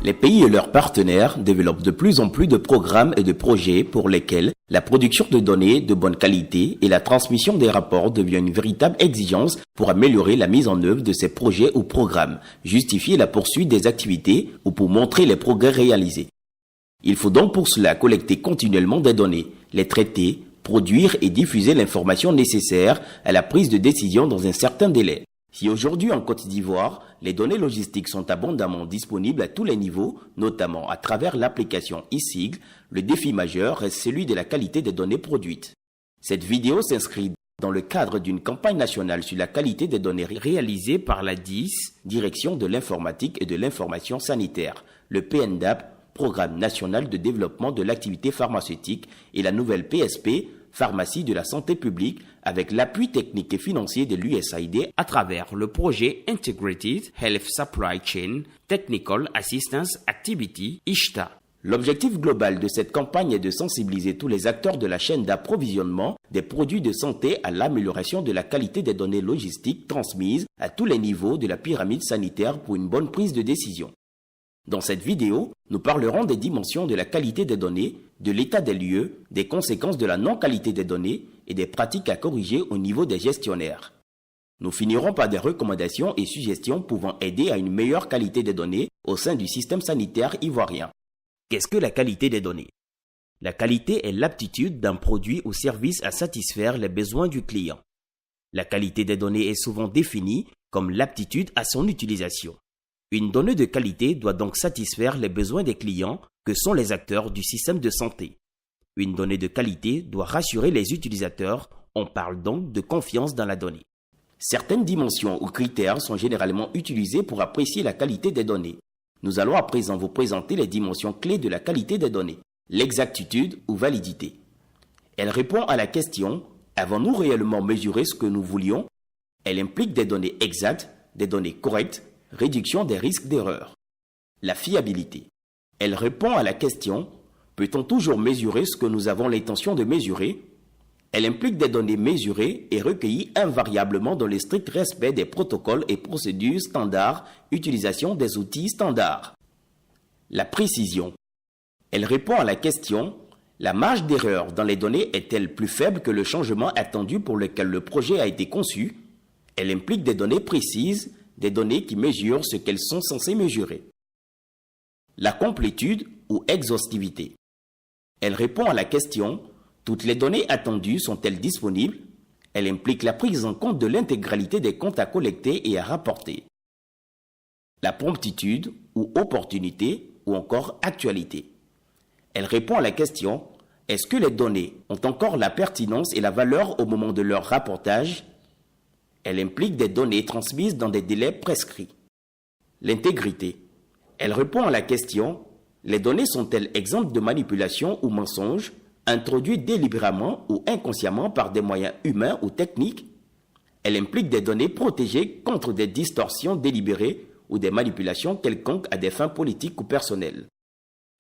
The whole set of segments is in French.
Les pays et leurs partenaires développent de plus en plus de programmes et de projets pour lesquels la production de données de bonne qualité et la transmission des rapports devient une véritable exigence pour améliorer la mise en œuvre de ces projets ou programmes, justifier la poursuite des activités ou pour montrer les progrès réalisés. Il faut donc pour cela collecter continuellement des données, les traiter, produire et diffuser l'information nécessaire à la prise de décision dans un certain délai. Si aujourd'hui en Côte d'Ivoire, les données logistiques sont abondamment disponibles à tous les niveaux, notamment à travers l'application e-Sigle, le défi majeur reste celui de la qualité des données produites. Cette vidéo s'inscrit dans le cadre d'une campagne nationale sur la qualité des données réalisée par la DIS, Direction de l'informatique et de l'information sanitaire, le PNDAP, Programme national de développement de l'activité pharmaceutique, et la nouvelle PSP, Pharmacie de la santé publique, avec l'appui technique et financier de l'USAID à travers le projet Integrated Health Supply Chain Technical Assistance Activity, ICHTA. L'objectif global de cette campagne est de sensibiliser tous les acteurs de la chaîne d'approvisionnement des produits de santé à l'amélioration de la qualité des données logistiques transmises à tous les niveaux de la pyramide sanitaire pour une bonne prise de décision. Dans cette vidéo, nous parlerons des dimensions de la qualité des données, de l'état des lieux, des conséquences de la non-qualité des données et des pratiques à corriger au niveau des gestionnaires. Nous finirons par des recommandations et suggestions pouvant aider à une meilleure qualité des données au sein du système sanitaire ivoirien. Qu'est-ce que la qualité des données? La qualité est l'aptitude d'un produit ou service à satisfaire les besoins du client. La qualité des données est souvent définie comme l'aptitude à son utilisation. Une donnée de qualité doit donc satisfaire les besoins des clients que sont les acteurs du système de santé. Une donnée de qualité doit rassurer les utilisateurs, on parle donc de confiance dans la donnée. Certaines dimensions ou critères sont généralement utilisés pour apprécier la qualité des données. Nous allons à présent vous présenter les dimensions clés de la qualité des données. L'exactitude ou validité. Elle répond à la question « Avons-nous réellement mesuré ce que nous voulions ?» Elle implique des données exactes, des données correctes, réduction des risques d'erreur. La fiabilité. Elle répond à la question « Peut-on toujours mesurer ce que nous avons l'intention de mesurer ?» Elle implique des données mesurées et recueillies invariablement dans le strict respect des protocoles et procédures standards, utilisation des outils standards. La précision. Elle répond à la question « La marge d'erreur dans les données est-elle plus faible que le changement attendu pour lequel le projet a été conçu ?» Elle implique des données précises, des données qui mesurent ce qu'elles sont censées mesurer. La complétude ou exhaustivité. Elle répond à la question « Toutes les données attendues sont-elles disponibles ?» Elle implique la prise en compte de l'intégralité des comptes à collecter et à rapporter. La promptitude ou opportunité ou encore actualité. Elle répond à la question « Est-ce que les données ont encore la pertinence et la valeur au moment de leur rapportage ?» Elle implique des données transmises dans des délais prescrits. L'intégrité. Elle répond à la question « Les données sont-elles exemptes de manipulation ou mensonges, introduites délibérément ou inconsciemment par des moyens humains ou techniques ?» Elle implique des données protégées contre des distorsions délibérées ou des manipulations quelconques à des fins politiques ou personnelles.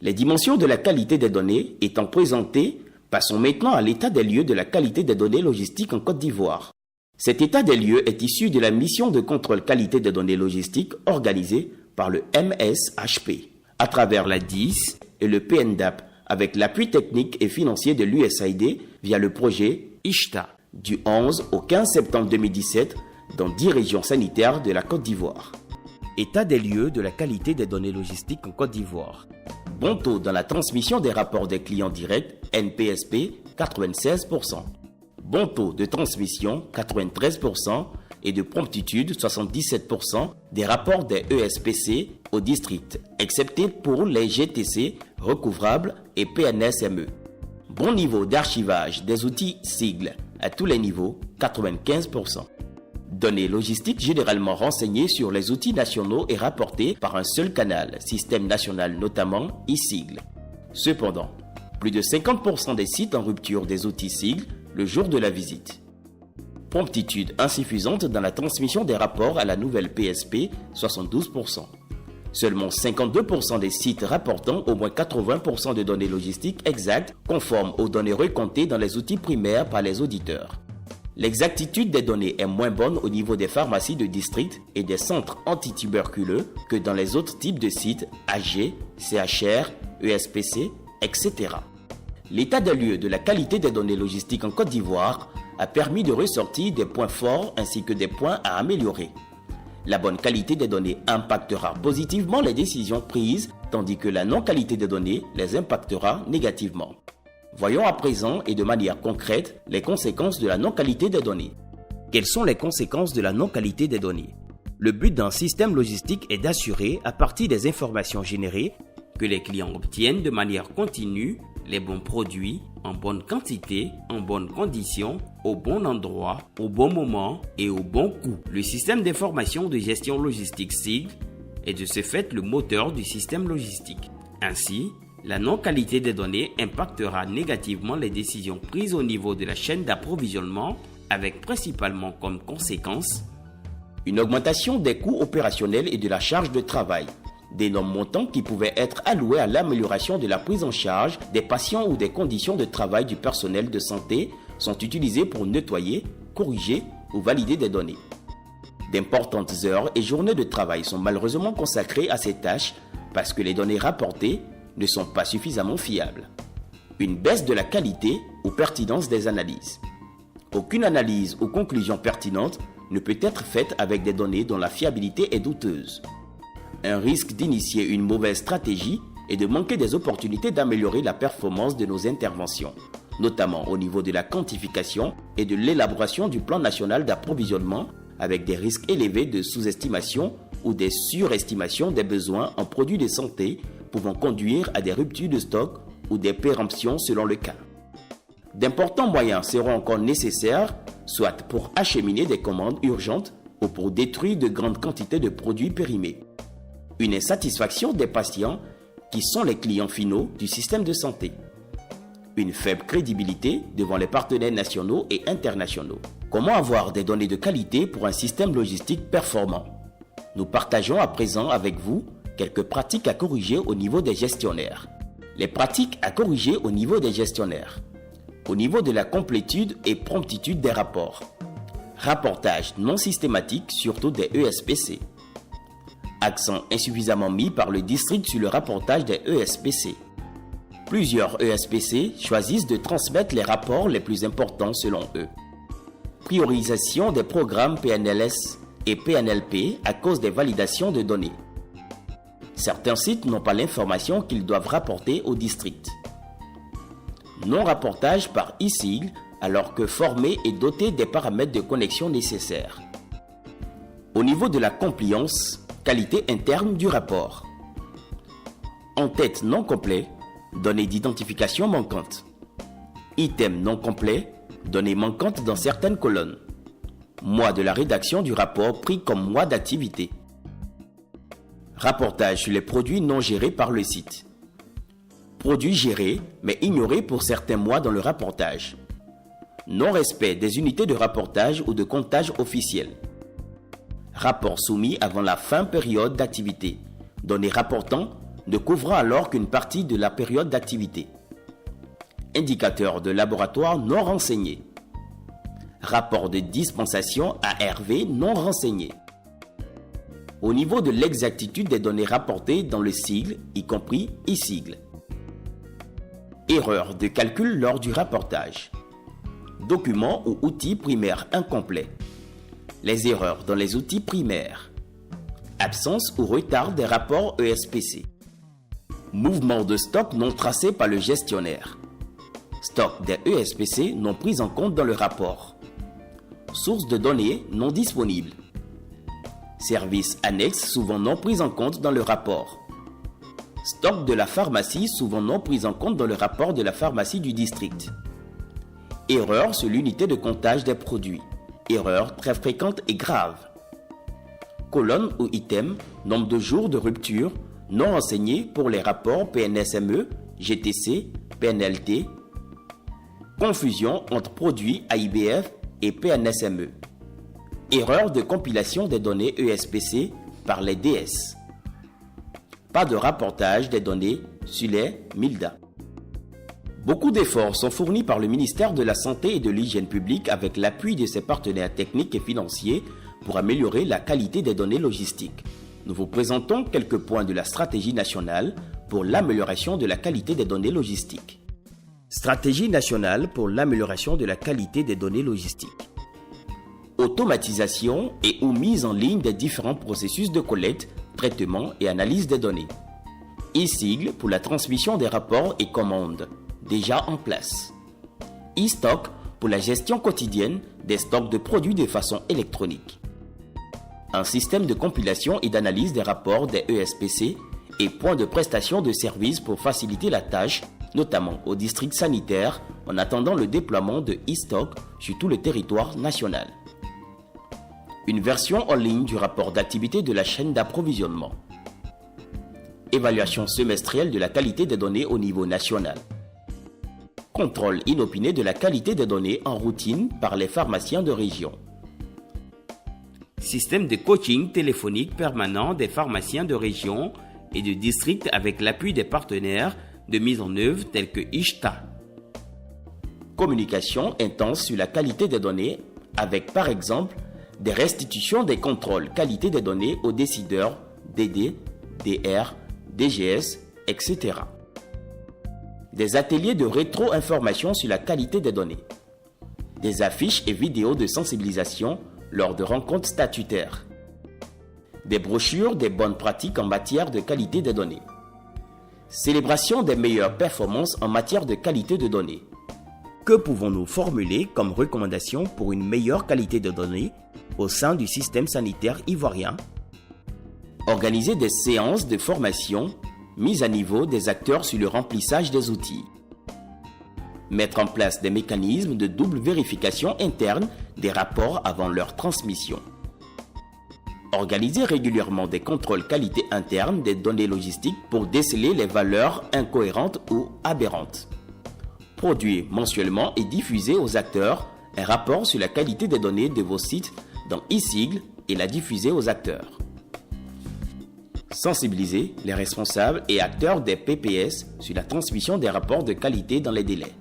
Les dimensions de la qualité des données étant présentées, passons maintenant à l'état des lieux de la qualité des données logistiques en Côte d'Ivoire. Cet état des lieux est issu de la mission de contrôle qualité des données logistiques organisée par le MSHP, à travers la DIS et le PNDAP, avec l'appui technique et financier de l'USAID via le projet ICHTA, du 11 au 15 septembre 2017, dans 10 régions sanitaires de la Côte d'Ivoire. État des lieux de la qualité des données logistiques en Côte d'Ivoire. Bon taux dans la transmission des rapports des clients directs, NPSP, 96%. Bon taux de transmission, 93%, et de promptitude, 77% des rapports des ESPC au district, excepté pour les GTC, recouvrables et PNSME. Bon niveau d'archivage des outils Sigle à tous les niveaux, 95%. Données logistiques généralement renseignées sur les outils nationaux et rapportées par un seul canal, système national notamment e-Sigle. Cependant, plus de 50% des sites en rupture des outils Sigle le jour de la visite. Promptitude insuffisante dans la transmission des rapports à la nouvelle PSP, 72%. Seulement 52% des sites rapportant au moins 80% de données logistiques exactes conformes aux données recomptées dans les outils primaires par les auditeurs. L'exactitude des données est moins bonne au niveau des pharmacies de district et des centres antituberculeux que dans les autres types de sites AG, CHR, ESPC, etc. L'état des lieux de la qualité des données logistiques en Côte d'Ivoire a permis de ressortir des points forts ainsi que des points à améliorer. La bonne qualité des données impactera positivement les décisions prises, tandis que la non-qualité des données les impactera négativement. Voyons à présent et de manière concrète les conséquences de la non-qualité des données. Quelles sont les conséquences de la non-qualité des données? Le but d'un système logistique est d'assurer, à partir des informations générées, que les clients obtiennent de manière continue les bons produits, en bonne quantité, en bonnes conditions, au bon endroit, au bon moment et au bon coût. Le système d'information de gestion logistique SIG est de ce fait le moteur du système logistique. Ainsi, la non-qualité des données impactera négativement les décisions prises au niveau de la chaîne d'approvisionnement, avec principalement comme conséquence une augmentation des coûts opérationnels et de la charge de travail. D'énormes montants qui pouvaient être alloués à l'amélioration de la prise en charge des patients ou des conditions de travail du personnel de santé sont utilisés pour nettoyer, corriger ou valider des données. D'importantes heures et journées de travail sont malheureusement consacrées à ces tâches parce que les données rapportées ne sont pas suffisamment fiables. Une baisse de la qualité ou pertinence des analyses. Aucune analyse ou conclusion pertinente ne peut être faite avec des données dont la fiabilité est douteuse. Un risque d'initier une mauvaise stratégie et de manquer des opportunités d'améliorer la performance de nos interventions, notamment au niveau de la quantification et de l'élaboration du plan national d'approvisionnement avec des risques élevés de sous-estimation ou des surestimations des besoins en produits de santé pouvant conduire à des ruptures de stock ou des péremptions selon le cas. D'importants moyens seront encore nécessaires, soit pour acheminer des commandes urgentes ou pour détruire de grandes quantités de produits périmés. Une insatisfaction des patients qui sont les clients finaux du système de santé. Une faible crédibilité devant les partenaires nationaux et internationaux. Comment avoir des données de qualité pour un système logistique performant? Nous partageons à présent avec vous quelques pratiques à corriger au niveau des gestionnaires. Les pratiques à corriger au niveau des gestionnaires. Au niveau de la complétude et promptitude des rapports. Rapportage non systématique, surtout des ESPC. Accent insuffisamment mis par le district sur le rapportage des ESPC. Plusieurs ESPC choisissent de transmettre les rapports les plus importants selon eux. Priorisation des programmes PNLS et PNLP à cause des validations de données. Certains sites n'ont pas l'information qu'ils doivent rapporter au district. Non-rapportage par e-sigle alors que formé et doté des paramètres de connexion nécessaires. Au niveau de la compliance, qualité interne du rapport. En-tête non complet, données d'identification manquantes. Item non complet, données manquantes dans certaines colonnes. Mois de la rédaction du rapport pris comme mois d'activité. Rapportage sur les produits non gérés par le site. Produits gérés mais ignorés pour certains mois dans le rapportage. Non-respect des unités de rapportage ou de comptage officiel. Rapport soumis avant la fin période d'activité. Données rapportant ne couvrant alors qu'une partie de la période d'activité. Indicateurs de laboratoire non renseignés. Rapport de dispensation ARV non renseigné. Au niveau de l'exactitude des données rapportées dans le sigle, y compris e-sigle. Erreur de calcul lors du rapportage. Documents ou outils primaires incomplets. Les erreurs dans les outils primaires. Absence ou retard des rapports ESPC. Mouvement de stock non tracé par le gestionnaire. Stock des ESPC non pris en compte dans le rapport. Sources de données non disponibles. Services annexes souvent non pris en compte dans le rapport. Stock de la pharmacie souvent non pris en compte dans le rapport de la pharmacie du district. Erreur sur l'unité de comptage des produits. Erreur très fréquente et grave. Colonne ou item, nombre de jours de rupture non renseignés pour les rapports PNSME, GTC, PNLT. Confusion entre produits AIBF et PNSME. Erreur de compilation des données ESPC par les DS. Pas de rapportage des données sur les MILDA. Beaucoup d'efforts sont fournis par le ministère de la Santé et de l'Hygiène publique avec l'appui de ses partenaires techniques et financiers pour améliorer la qualité des données logistiques. Nous vous présentons quelques points de la stratégie nationale pour l'amélioration de la qualité des données logistiques. Stratégie nationale pour l'amélioration de la qualité des données logistiques. Automatisation et ou mise en ligne des différents processus de collecte, traitement et analyse des données. E-Sigle pour la transmission des rapports et commandes, déjà en place. E-Stock pour la gestion quotidienne des stocks de produits de façon électronique. Un système de compilation et d'analyse des rapports des ESPC et points de prestation de services pour faciliter la tâche, notamment au district sanitaire, en attendant le déploiement de e-stock sur tout le territoire national. Une version en ligne du rapport d'activité de la chaîne d'approvisionnement. Évaluation semestrielle de la qualité des données au niveau national. Contrôle inopiné de la qualité des données en routine par les pharmaciens de région. Système de coaching téléphonique permanent des pharmaciens de région et de district avec l'appui des partenaires de mise en œuvre tels que ISHTA. Communication intense sur la qualité des données avec par exemple des restitutions des contrôles qualité des données aux décideurs DD, DR, DGS, etc. Des ateliers de rétro-information sur la qualité des données. Des affiches et vidéos de sensibilisation lors de rencontres statutaires. Des brochures des bonnes pratiques en matière de qualité des données. Célébration des meilleures performances en matière de qualité de données. Que pouvons-nous formuler comme recommandation pour une meilleure qualité de données au sein du système sanitaire ivoirien? Organiser des séances de formation, mise à niveau des acteurs sur le remplissage des outils. Mettre en place des mécanismes de double vérification interne des rapports avant leur transmission. Organiser régulièrement des contrôles qualité interne des données logistiques pour déceler les valeurs incohérentes ou aberrantes. Produire mensuellement et diffuser aux acteurs un rapport sur la qualité des données de vos sites dans e-Sigle et la diffuser aux acteurs. Sensibiliser les responsables et acteurs des PPS sur la transmission des rapports de qualité dans les délais.